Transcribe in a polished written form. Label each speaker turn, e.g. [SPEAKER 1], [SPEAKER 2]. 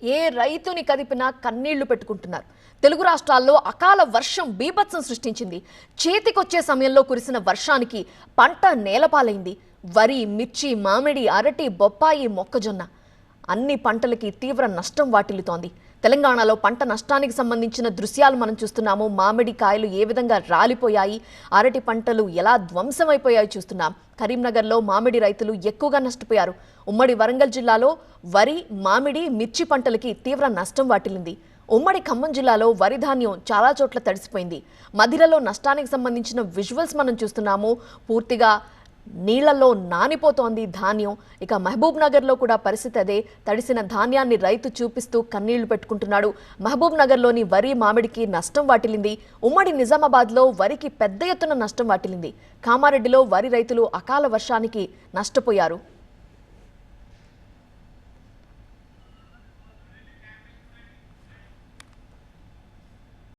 [SPEAKER 1] ఏ రైతుని కదిపినా కన్నీళ్లు పెట్టుకుంటున్నారు. తెలుగు రాష్ట్రాల్లో అకాల వర్షం బీభత్సం సృష్టించింది. చేతికొచ్చే సమయంలో కురిసిన వర్షానికి పంట నేలపాలైంది. వరి, మిర్చి, మామిడి, అరటి, బొప్పాయి, మొక్కజొన్న అన్ని పంటలకి తీవ్ర నష్టం వాటిల్లుతోంది. తెలంగాణలో పంట నష్టానికి సంబంధించిన దృశ్యాలు మనం చూస్తున్నాము. మామిడి కాయలు ఏ విధంగా రాలిపోయాయి, అరటి పంటలు ఎలా ధ్వంసమైపోయాయి చూస్తున్నాం. కరీంనగర్లో మామిడి రైతులు ఎక్కువగా నష్టపోయారు. ఉమ్మడి వరంగల్ జిల్లాలో వరి, మామిడి, మిర్చి పంటలకి తీవ్ర నష్టం వాటిల్లింది. ఉమ్మడి ఖమ్మం జిల్లాలో వరి ధాన్యం చాలా చోట్ల తడిసిపోయింది. మధిరలో నష్టానికి సంబంధించిన విజువల్స్ మనం చూస్తున్నాము. పూర్తిగా నీళ్లలో నానిపోతోంది ధాన్యం. ఇక మహబూబ్ నగర్లో కూడా పరిస్థితి అదే. తడిసిన ధాన్యాన్ని రైతు చూపిస్తూ కన్నీళ్లు పెట్టుకుంటున్నాడు. మహబూబ్ నగర్లోని వరి, మామిడికి నష్టం వాటిల్లింది. ఉమ్మడి నిజామాబాద్లో వరికి పెద్ద ఎత్తున నష్టం వాటిల్లింది. కామారెడ్డిలో వరి రైతులు అకాల వర్షానికి నష్టపోయారు.